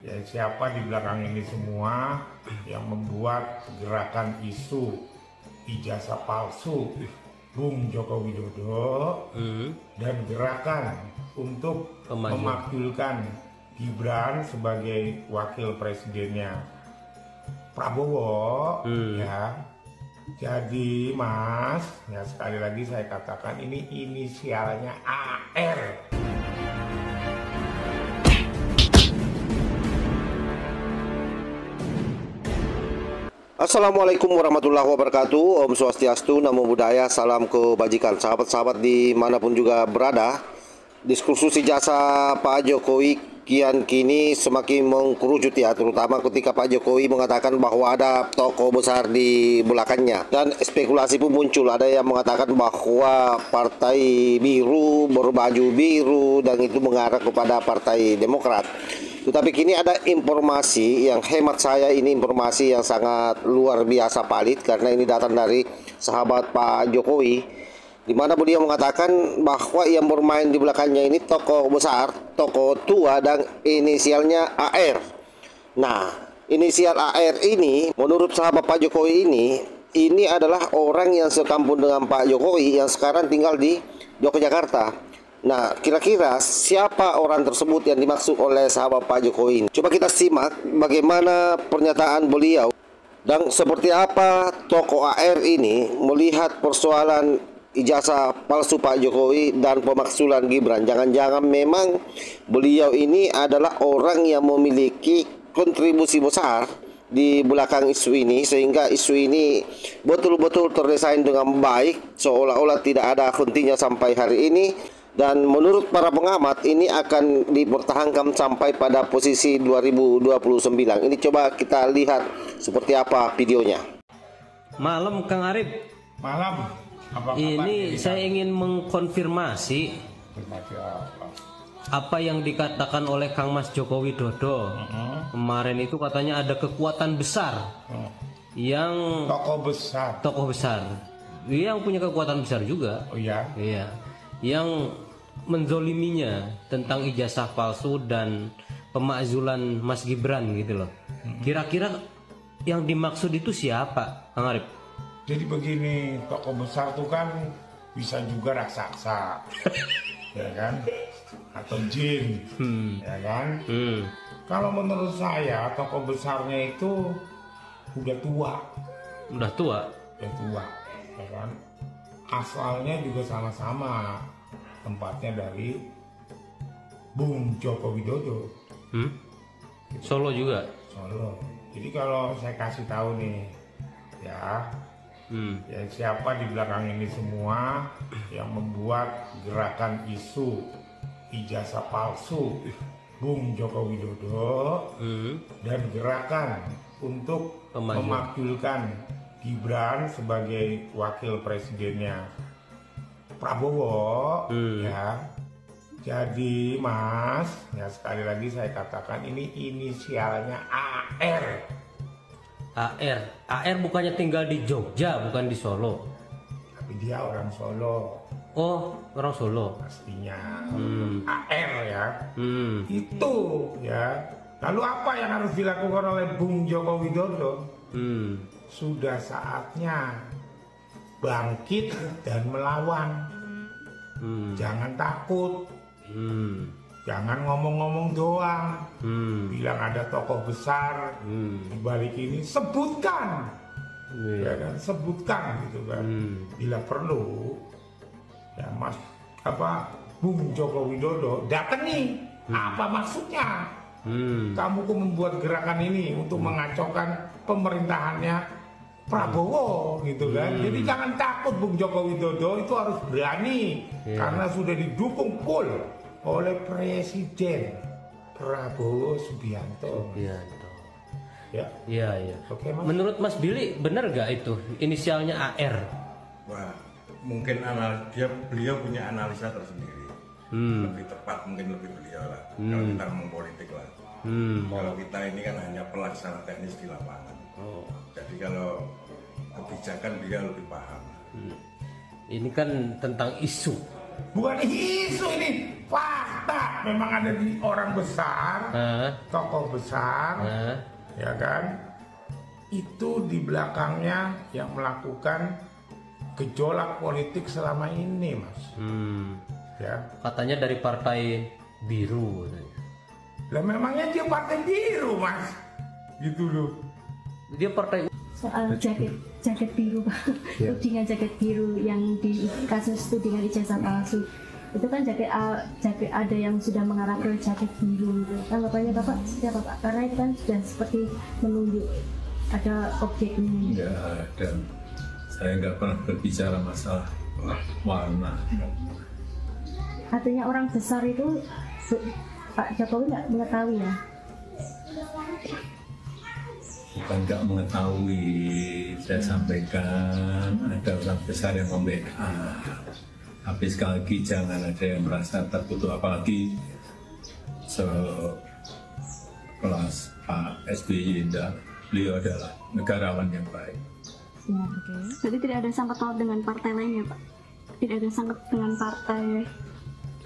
Ya, siapa di belakang ini semua yang membuat gerakan isu ijazah palsu Bung Joko Widodo dan gerakan untuk memakzulkan Gibran sebagai wakil presidennya Prabowo, ya. Jadi Mas, ya sekali lagi saya katakan ini inisialnya AR. Assalamualaikum warahmatullahi wabarakatuh. Om Swastiastu, Namo Buddhaya, salam kebajikan. Sahabat-sahabat dimanapun juga berada, diskursus ijazah Pak Jokowi kian kini semakin mengkerucut ya, terutama ketika Pak Jokowi mengatakan bahwa ada tokoh besar di belakangnya. Dan spekulasi pun muncul, ada yang mengatakan bahwa Partai Biru berbaju biru dan itu mengarah kepada Partai Demokrat. Tetapi kini ada informasi yang hemat saya ini informasi yang sangat luar biasa valid, karena ini datang dari sahabat Pak Jokowi, di mana beliau mengatakan bahwa yang bermain di belakangnya ini tokoh besar, tokoh tua dan inisialnya AR. Nah, inisial AR ini menurut sahabat Pak Jokowi ini adalah orang yang sekampung dengan Pak Jokowi yang sekarang tinggal di Yogyakarta. Nah, kira-kira siapa orang tersebut yang dimaksud oleh sahabat Pak Jokowi ini? Coba kita simak bagaimana pernyataan beliau dan seperti apa tokoh AR ini melihat persoalan ijazah palsu Pak Jokowi dan pemakzulan Gibran. Jangan-jangan memang beliau ini adalah orang yang memiliki kontribusi besar di belakang isu ini, sehingga isu ini betul-betul terdesain dengan baik, seolah-olah tidak ada hentinya sampai hari ini. Dan menurut para pengamat ini akan dipertahankan sampai pada posisi 2029. Ini coba kita lihat seperti apa videonya. Malam Kang Arif. Malam. Apa ini saya ingin mengkonfirmasi apa yang dikatakan oleh Kang Mas Joko Widodo. Kemarin itu katanya ada kekuatan besar yang tokoh besar yang punya kekuatan besar juga. Oh iya. Iya. Yang menzoliminya tentang ijazah palsu dan pemakzulan Mas Gibran gitu loh. Kira-kira yang dimaksud itu siapa, Kang Arif? Jadi begini, tokoh besar itu kan bisa juga raksasa, ya kan? Atau jin, ya kan? Kalau menurut saya tokoh besarnya itu udah tua. Udah tua? Udah tua, ya kan? Asalnya juga sama-sama, tempatnya dari Bung Joko Widodo. Solo juga? Solo. Jadi kalau saya kasih tahu nih, ya, ya siapa di belakang ini semua yang membuat gerakan isu ijazah palsu Bung Joko Widodo dan gerakan untuk memakzulkan Gibran sebagai wakil presidennya Prabowo, ya. Jadi Mas, ya sekali lagi saya katakan ini inisialnya AR. AR bukannya tinggal di Jogja, bukan di Solo. Tapi dia orang Solo. Oh, orang Solo. Pastinya. AR ya. Itu ya. Lalu apa yang harus dilakukan oleh Bung Joko Widodo? Sudah saatnya bangkit dan melawan. Jangan takut. Jangan ngomong-ngomong doang. Bilang ada tokoh besar di balik ini, sebutkan. Ya kan, sebutkan gitu kan. Bila perlu ya Mas Bung Joko Widodo datangi. Apa maksudnya? Kamu kok membuat gerakan ini untuk mengacaukan pemerintahannya Prabowo gitu kan. Jadi jangan takut, Bung Joko Widodo itu harus berani karena sudah didukung full oleh Presiden Prabowo Subianto. Ya. Iya. Oke, Mas. Menurut Mas Billy benar gak itu inisialnya AR? Wah, mungkin beliau punya analisa tersendiri. Lebih tepat mungkin lebih beliau lah. Kalau kita ngomong politik lah. Kalau kita ini kan hanya pelaksana teknis di lapangan. Jadi kalau kebijakan beliau lebih paham. Ini kan tentang isu. Bukan isu ini, fakta memang ada di orang besar, tokoh besar, ya kan? Itu di belakangnya yang melakukan gejolak politik selama ini, Mas. Ya. Katanya dari partai biru. Lah memangnya dia partai biru, Mas? Gitu loh. Dia partai soal jaket biru, Pak. Tudingan jaket biru yang di kasus tudingan ijazah palsu. Itu kan jaket ada yang sudah mengarah ke jaket biru gitu. Tanggapannya Bapak seperti apa, Pak? Karena itu kan sudah seperti menunjuk ada objeknya. Ya, dan saya nggak pernah berbicara masalah warna. Artinya orang besar itu Pak Jokowi nggak mengetahui ya? Bukan nggak mengetahui, saya sampaikan ada orang besar yang membackup. Tapi sekali lagi jangan ada yang merasa tertutup, apalagi sekelas Pak SBY. Beliau adalah negarawan yang baik. Ya, oke. Jadi tidak ada sangkut paut dengan partai lain ya, Pak? Tidak ada sangkut dengan partai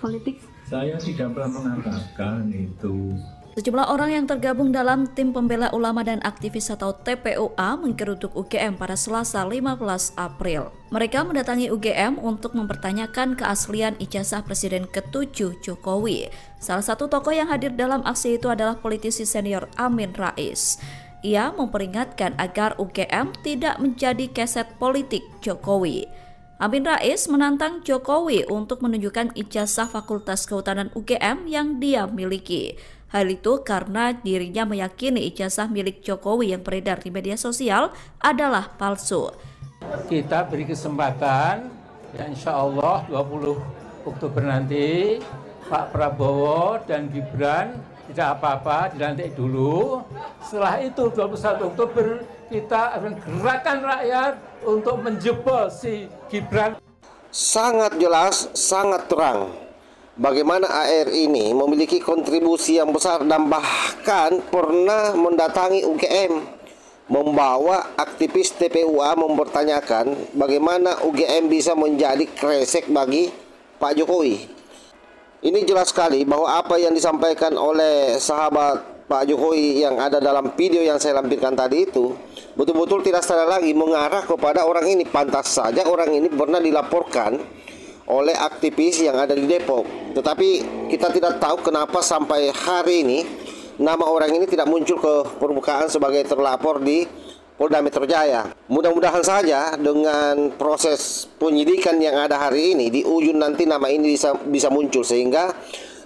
politik? Saya tidak pernah mengatakan itu. Sejumlah orang yang tergabung dalam Tim Pembela Ulama dan Aktivis atau TPUA menggeruduk UGM pada Selasa 15 April. Mereka mendatangi UGM untuk mempertanyakan keaslian ijazah Presiden ke-7 Jokowi. Salah satu tokoh yang hadir dalam aksi itu adalah politisi senior Amin Rais. Ia memperingatkan agar UGM tidak menjadi keset politik Jokowi. Amin Rais menantang Jokowi untuk menunjukkan ijazah Fakultas Kehutanan UGM yang dia miliki. Hal itu karena dirinya meyakini ijazah milik Jokowi yang beredar di media sosial adalah palsu. Kita beri kesempatan, ya insya Allah 20 Oktober nanti Pak Prabowo dan Gibran tidak apa-apa, dilantik dulu. Setelah itu 21 Oktober kita akan gerakan rakyat untuk menjebol si Gibran. Sangat jelas, sangat terang bagaimana AR ini memiliki kontribusi yang besar dan bahkan pernah mendatangi UGM, membawa aktivis TPUA mempertanyakan bagaimana UGM bisa menjadi kresek bagi Pak Jokowi. Ini jelas sekali bahwa apa yang disampaikan oleh sahabat Pak Jokowi yang ada dalam video yang saya lampirkan tadi itu betul-betul tidak salah lagi mengarah kepada orang ini. Pantas saja orang ini pernah dilaporkan oleh aktivis yang ada di Depok. Tetapi kita tidak tahu kenapa sampai hari ini nama orang ini tidak muncul ke permukaan sebagai terlapor di Polda Metro Jaya. Mudah-mudahan saja dengan proses penyidikan yang ada hari ini di ujung nanti nama ini bisa muncul, sehingga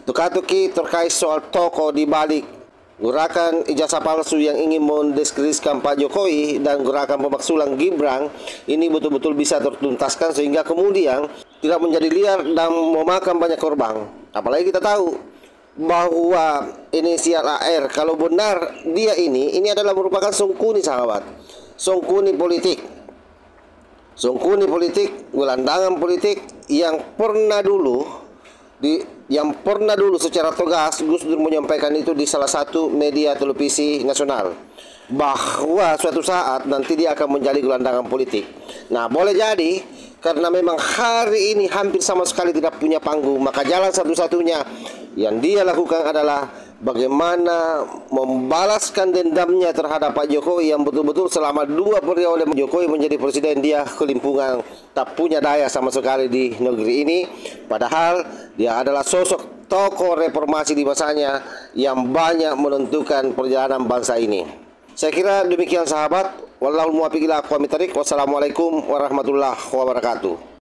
teka-teki terkait soal tokoh di balik gerakan ijazah palsu yang ingin mendiskreditkan Pak Jokowi dan gerakan pemaksulan Gibran ini betul-betul bisa tertuntaskan sehingga kemudian tidak menjadi liar dan memakan banyak korban. Apalagi kita tahu bahwa inisial AR kalau benar dia ini adalah merupakan songkuni, sahabat, songkuni politik, gelandangan politik yang pernah dulu secara tegas Gus Dur menyampaikan itu di salah satu media televisi nasional bahwa suatu saat nanti dia akan menjadi gelandangan politik. Nah, boleh jadi karena memang hari ini hampir sama sekali tidak punya panggung, maka jalan satu-satunya yang dia lakukan adalah bagaimana membalaskan dendamnya terhadap Pak Jokowi yang betul-betul selama 2 periode Jokowi menjadi presiden dia kelimpungan, tak punya daya sama sekali di negeri ini. Padahal dia adalah sosok tokoh reformasi di masanya yang banyak menentukan perjalanan bangsa ini. Saya kira demikian, sahabat. Wallahul muwaffiq ila aqwamit thoriq. Wassalamualaikum warahmatullahi wabarakatuh.